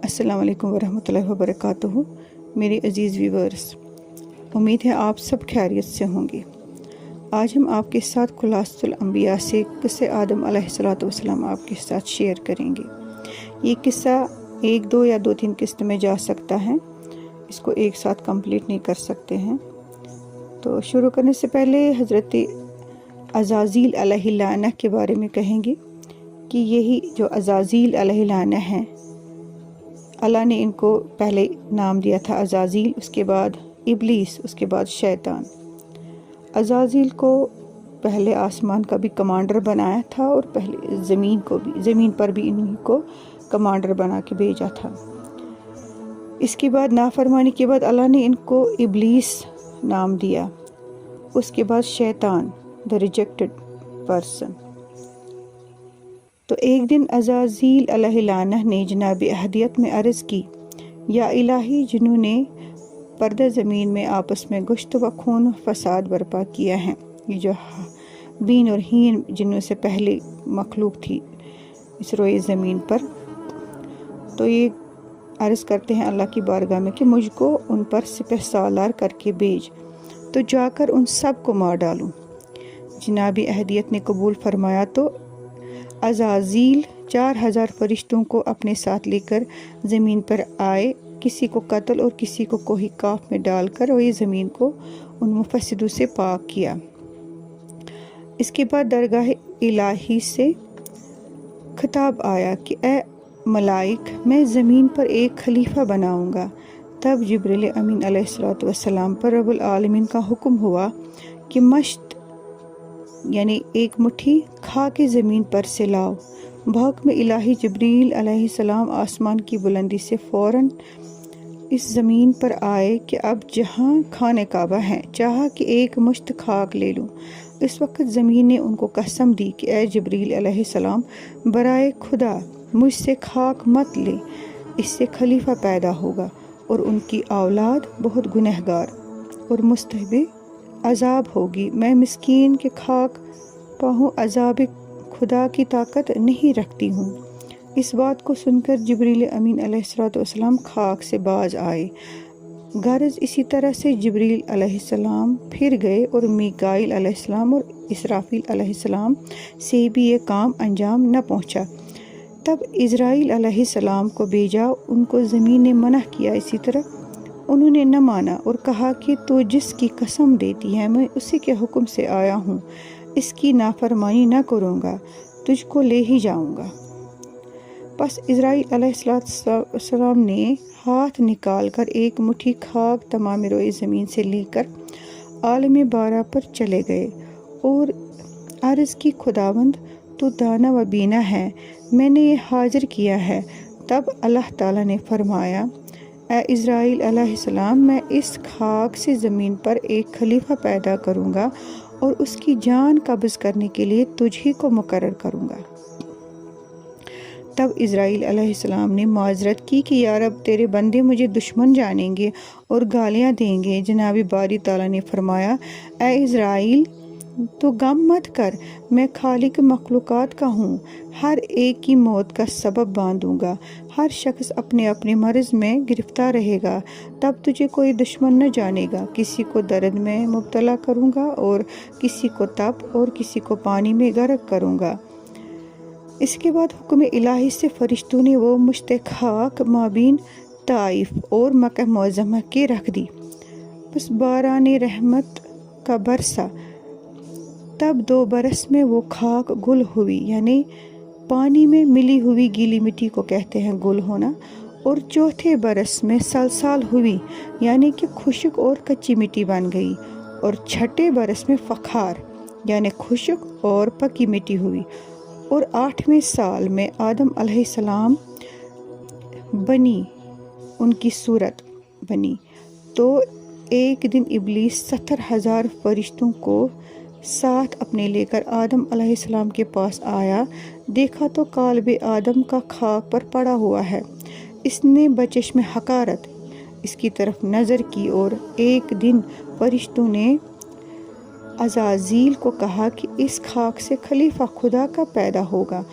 अस्सलाम वालेकुम वरहमतुल्लाहि वबरकातुहू। मेरे अज़ीज़ व्यूवर्स, उम्मीद है आप सब खैरियत से होंगे। आज हम आपके साथ खुलासतुल अंबिया से क़िस्सा आदम अलैहिस्सलातु वस्सलाम आपके साथ शेयर करेंगे। ये किस्सा 1, 2 या 2-3 किस्त में जा सकता है, इसको एक साथ कंप्लीट नहीं कर सकते हैं। तो शुरू करने से पहले हज़रत अज़ाज़ील अलैहिल्लानह के बारे में कहेंगे कि यही जो अज़ाज़ील अलैहिल्लानह हैं, अल्लाह ने इनको पहले नाम दिया था अज़ाज़ील, उसके बाद इब्लीस, उसके बाद शैतान। अज़ाज़ील को पहले आसमान का भी कमांडर बनाया था और पहले ज़मीन पर भी इन्हीं को कमांडर बना के भेजा था। इसके बाद नाफरमानी के बाद अल्लाह ने इनको इब्लीस नाम दिया, उसके बाद शैतान, द रिजेक्टेड पर्सन। तो एक दिन अज़ाज़ील अलैहिल्लानह ने जनाब अहदियत में अर्ज़ की, या इलाही, जिन्होंने पर्दा ज़मीन में आपस में गुश्त व खून फसाद बर्पा किया है, ये जो बीन और हीन जिनों से पहले मखलूक थी इस रोए ज़मीन पर, तो ये अर्ज़ करते हैं अल्लाह की बारगाह में कि मुझको उन पर सिपह सालार करके भेज, तो जाकर उन सब को मार डालूं। जनाब अहदियत ने कबूल फरमाया तो अज़ाज़ील 4000 फरिश्तों को अपने साथ लेकर ज़मीन पर आए, किसी को कत्ल और किसी को कोही काफ में डालकर वही ज़मीन को उन मुफस्सिदों से पाक किया। इसके बाद दरगाह इलाही से खिताब आया कि ए मलाइक, मैं ज़मीन पर एक खलीफा बनाऊंगा। तब जिब्रील अमीन अलैहिस्सलातु वस्सलाम पर रब्बुल आलमीन का हुक्म हुआ कि मश्त यानी एक मुट्ठी खा के ज़मीन पर से लाओ। भाग में इलाही जिब्रील अलैहिस्सलाम आसमान की बुलंदी से फ़ौरन इस ज़मीन पर आए कि अब जहाँ खाने काबा है, चाहा कि एक मुश्त खाक ले लूँ। इस वक्त ज़मीन ने उनको कसम दी कि ए जिब्रील अलैहिस्सलाम, बराए खुदा मुझसे खाक मत ले, इससे खलीफा पैदा होगा और उनकी औलाद बहुत गुनहगार और मुस्तहिब अजाब होगी। मैं मिस्कीन के खाक पाहूँ अजाब खुदा की ताकत नहीं रखती हूँ। इस बात को सुनकर जिब्रील अमीन अलैहिस्सलातु वस्सलाम खाक से बाज आए। गर्ज इसी तरह से जिब्रील अलैहिस्सलाम फिर गए और मीकाईल अलैहिस्सलाम और इसराफील अलैहिस्सलाम से भी ये काम अंजाम न पहुँचा। तब इज़राइल अलैहिस्सलाम को भेजा, उनको ज़मीन ने मना किया। इसी तरह उन्होंने न माना और कहा कि तू जिसकी कसम देती है मैं उसी के हुक्म से आया हूँ, इसकी नाफरमानी न करूँगा, तुझको ले ही जाऊँगा। बस इज़राइल अलैहिस्सलाम ने हाथ निकाल कर एक मुट्ठी खाक तमाम रोए ज़मीन से लेकर आलम बारा पर चले गए और अर्ज़ की, खुदावंद तू दाना व बीना है, मैंने ये हाजिर किया है। तब अल्लाह ताला ने फरमाया, ए इज़राइल अलैहिस्सलाम, मैं इस खाक से ज़मीन पर एक खलीफा पैदा करूँगा और उसकी जान कब्ज़ करने के लिए तुझी को मुकर्रर करूँगा। तब इज़राइल अलैहिस्सलाम ने माजरत की कि या रब, तेरे बंदे मुझे दुश्मन जानेंगे और गालियाँ देंगे। जनाब बारी ताला ने फरमाया, ए इज़राइल, तो गम मत कर, मैं खालिक मखलूक़ात का हूँ, हर एक की मौत का सबब बांधूंगा, हर शख्स अपने अपने मर्ज़ में गिरफ्तार रहेगा, तब तुझे कोई दुश्मन न जानेगा। किसी को दर्द में मुब्तला करूँगा और किसी को तप और किसी को पानी में गर्क करूँगा। इसके बाद हुक्म इलाही से फरिश्तों ने वो मुश्त खाक माबीन ताइफ और मक्का मुअज़्ज़मा के रख दी। बस बारान रहमत का बरसा, तब 2 बरस में वो खाक गुल हुई, यानी पानी में मिली हुई गीली मिट्टी को कहते हैं गुल होना, और 4थे बरस में सलसाल हुई, यानी कि खुश्क और कच्ची मिट्टी बन गई, और 6ठे बरस में फ़खार यानी खुश्क और पकी मिट्टी हुई, और 8वें साल में आदम अलैहिस्सलाम बनी, उनकी सूरत बनी। तो एक दिन इब्लीस 70,000 फरिश्तों को साथ अपने लेकर आदम अलैहिस्सलाम के पास आया। देखा तो काल्ब आदम का खाक पर पड़ा हुआ है। इसने बचश्म हकारत इसकी तरफ नज़र की और एक दिन फरिश्तों ने अज़ाज़ील को कहा कि इस खाक से खलीफा खुदा का पैदा होगा।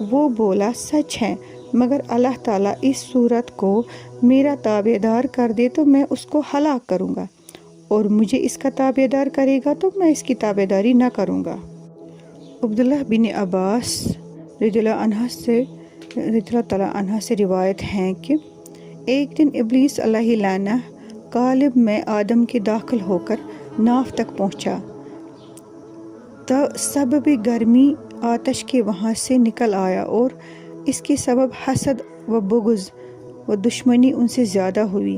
वो बोला, सच है। मगर अल्लाह ताला इस सूरत को मेरा ताबेदार कर दे तो मैं उसको हलाक करूँगा, और मुझे इसका ताबेदार करेगा तो मैं इसकी ताबेदारी ना करूँगा। अब्दुल्लाह बिन अब्बास रज़ियल्लाहु अन्हा से रिवायत हैं कि एक दिन इब्लीस अलैहि लानह कालिब में आदम के दाखिल होकर नाव तक पहुँचा तो सबब गर्मी आतश के वहाँ से निकल आया, और इसके सबब हसद व बुग़्ज़ व दुश्मनी उनसे ज़्यादा हुई,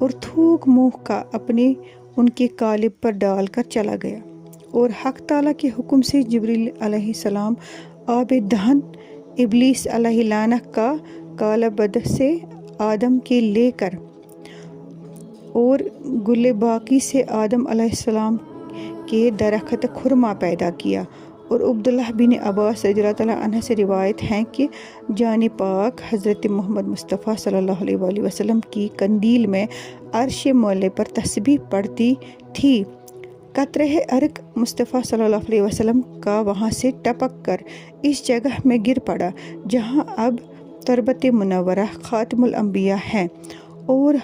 और थूक मुँह का अपने उनके कालिब पर डाल कर चला गया। और हक़ ताला के हुक्म से जिब्रील अलैहिस्सलाम आब दहन इब्लीस अलैहि लानह का कालबद से आदम के लेकर और गुल बाकी से आदम अलैहिस्सलाम के दरख्त खुरमा पैदा किया। और अब्दुल्लाह बिन अब्बास रज़ियल्लाहु अन्हु से रिवायत हैं कि जान पाक हज़रत मोहम्मद मुस्तफ़ा सल्लल्लाहु अलैहि वसल्लम की कंदील में अर्श मौले पर तस्बीह पढ़ती थी। कतरे अर्क मुस्तफ़ा सल्लल्लाहु अलैहि वसल्लम का वहाँ से टपक कर इस जगह में गिर पड़ा जहाँ अब तरबत मुनव्वरा ख़ातिमुल अंबिया है, और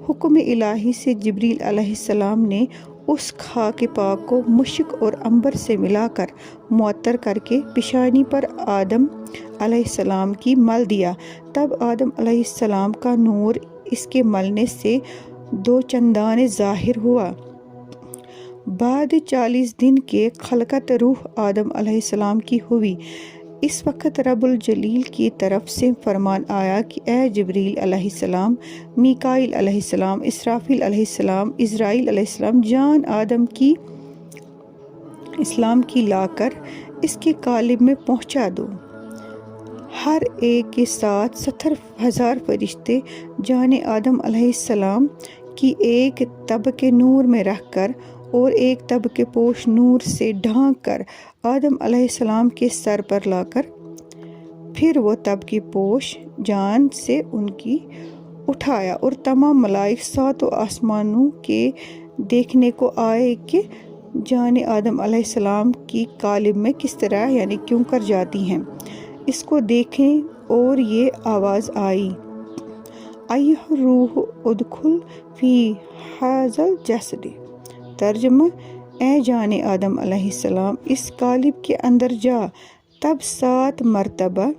हुक्म इलाही से जिब्रील अलैहिस्सलाम ने उस खाक पाक को मुश्क और अंबर से मिलाकर मुअत्तर करके पेशानी पर आदम अलैहिस्सलाम की मल दिया। तब आदम अलैहिस्सलाम का नूर इसके मलने से दो चंदाने ज़ाहिर हुआ। बाद 40 दिन के खलकत रूह आदम अलैहिस्सलाम की हुई। इस वक्त रब्बुल जलील की तरफ से फरमान आया कि ए जिब्रील अलैहिस्सलाम, मीकाईल अलैहिस्सलाम, इसराफील अलैहिस्सलाम, इज़राइल अलैहिस्सलाम जान आदम की इस्लाम की लाकर इसके कालिब में पहुंचा दो। हर एक के साथ 70,000 फरिश्ते जान आदम अलैहिस्सलाम की एक तब के नूर में रखकर और एक तब के पोश नूर से ढांक कर आदम अलैहिस्सलाम के सर पर लाकर फिर वो तब की पोश जान से उनकी उठाया, और तमाम मलाइक सातों आसमानों के देखने को आए कि जान आदम अलैहिस्सलाम की कालिब में किस तरह यानी क्यों कर जाती हैं। इसको देखें और ये आवाज़ आई, अय्युह रूह उदखुल फी हाज़ल जसद। तर्जमा, ए जाने आदम अलैहिस्सलाम इस कालिब के अंदर जा। तब 7 मरतबा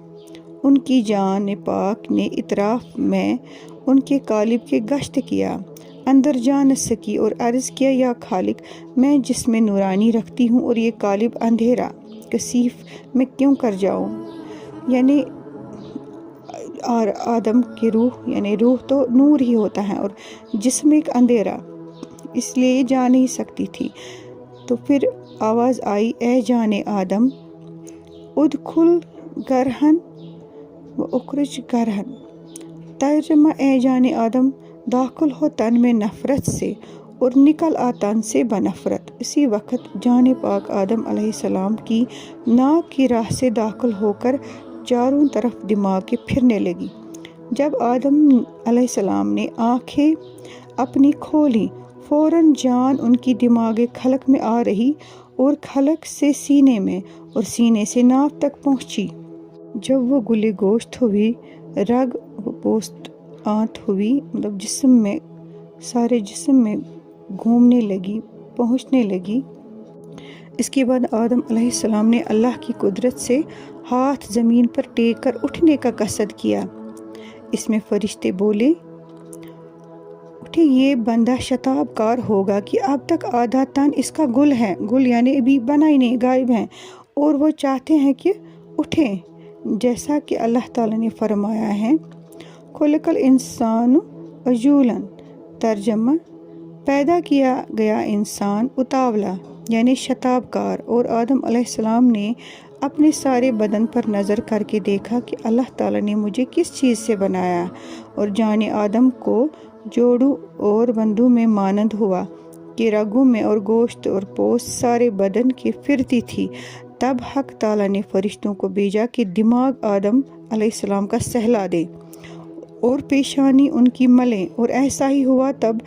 उनकी जान पाक ने इतराफ़ में उनके कालिब के गश्त किया, अंदर जा न सकी और अर्ज़ किया, या खालिक मैं जिसमें नूरानी रखती हूँ और ये कालिब अंधेरा कसीफ में क्यों कर जाऊँ। यानी और आदम की रूह यानी रूह तो नूर ही होता है और जिस्म एक अंधेरा, इसलिए जा नहीं सकती थी। तो फिर आवाज़ आई, ए जाने आदम उदखुल गरहन व उखरज गरहन। तर्जमा, ए जाने आदम दाखिल हो तन में नफ़रत से और निकल आ तन से बनफ़रत। इसी वक्त जाने पाक आदम अलैहिस्सलाम की नाक की राह से दाखिल होकर चारों तरफ दिमाग के फिरने लगी। जब आदम अलैहिस्सलाम ने आँखें अपनी खोली, फ़ौरन जान उनकी दिमाग खलक में आ रही और खलक से सीने में और सीने से नाक तक पहुँची। जब वो गुले गोश्त हुई, रग व पोस्त आंत हुई, मतलब जिस्म में सारे जिस्म में घूमने लगी, पहुँचने लगी। इसके बाद आदम अलैहिस्सलाम ने अल्लाह की कुदरत से हाथ ज़मीन पर टेक कर उठने का कसद किया। इसमें फरिश्ते बोले, उठे, ये बंदा शताबकार होगा कि अब तक आधा तन इसका गुल है, गुल यानी अभी बना ही नहीं, गायब है, और वो चाहते हैं कि उठें, जैसा कि अल्लाह ताला ने फरमाया है, खुलकल इंसान अजूलन। तर्जमा, पैदा किया गया इंसान उतावला यानी शताबकार। और आदम अलैहिस्सलाम ने अपने सारे बदन पर नज़र करके देखा कि अल्लाह ताला ने मुझे किस चीज़ से बनाया, और जाने आदम को जोड़ों और बंदों में मानंद हुआ कि रगों में और गोश्त और पोस्ट सारे बदन की फिरती थी। तब हक ताला ने फरिश्तों को भेजा कि दिमाग आदम अलैहिस्सलाम का सहला दे और पेशानी उनकी मलें, और ऐसा ही हुआ। तब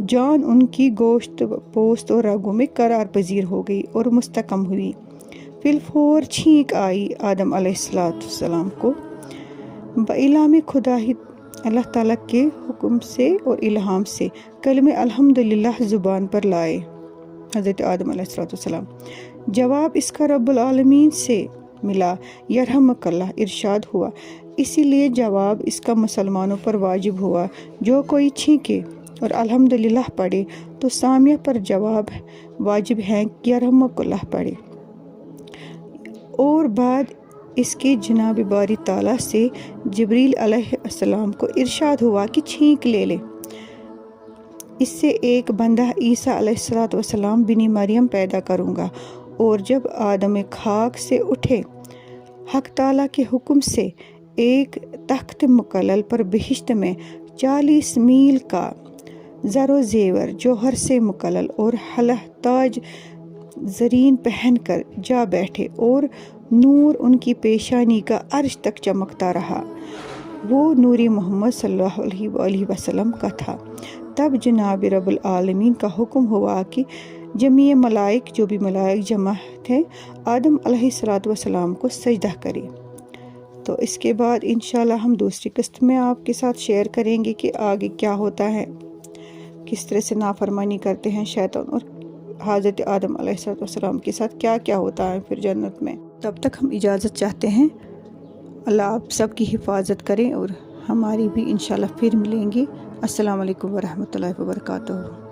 जान उनकी गोश्त पोस्त और रगों में करार पजीर हो गई और मुस्तकम हुई। फिलफोर छींक आई आदम अलैहिस्सलाम को। बइलाम खुदा ही अल्लाह ताला के हुक्म से और इल्हाम से कलमे अल्हम्दुलिल्लाह ज़ुबान पर लाए। हज़रत आदम अलैहिस्सलाम। जवाब इसका रब्बुल आलमीन से मिला, यरहमकल्लाह इरशाद हुआ। इसीलिए जवाब इसका मुसलमानों पर वाजिब हुआ। जो कोई छींके और अल्हम्दुलिल्लाह पढ़े तो सामिया पर जवाब वाजिब है कि यरहमकल्लाह पढ़े। और बाद इसके जनाब बारी ताला से जिब्रील अलैहिस्सलाम को इरशाद हुआ कि छींक ले। इससे एक बंदा ईसा अलैहिस्सलाम बिनी मरियम पैदा करूँगा। और जब आदम खाक से उठे, हक ताला के हुक्म से एक तख्त मुकल्लल पर बहिश्त में 40 मील का ज़रो ज़ेवर जौहर से मुकल्लल और हलह ताज ज़रीन पहनकर जा बैठे और नूर उनकी पेशानी का अर्श तक चमकता रहा। वो नूरी मोहम्मद सल्लल्लाहु अलैहि वसल्लम का था। तब जनाब रब्बुल आलमीन का हुक्म हुआ कि जमीय मलाइक, जो भी मलाइक जमा थे, आदम अलैहिस्सलाम को सजदा करें। तो इसके बाद इंशाल्लाह हम दूसरी किस्त में आपके साथ शेयर करेंगे कि आगे क्या होता है, किस तरह से नाफरमानी करते हैं शैतान, और हज़रत आदम अलैहिस्सलाम के साथ क्या क्या होता है फिर जन्नत में। तब तक हम इजाज़त चाहते हैं। अल्लाह आप सब की हिफाजत करें और हमारी भी इंशाल्लाह फिर मिलेंगे। अस्सलाम वालेकुम वरहमतुल्लाहि वबरकातुहू।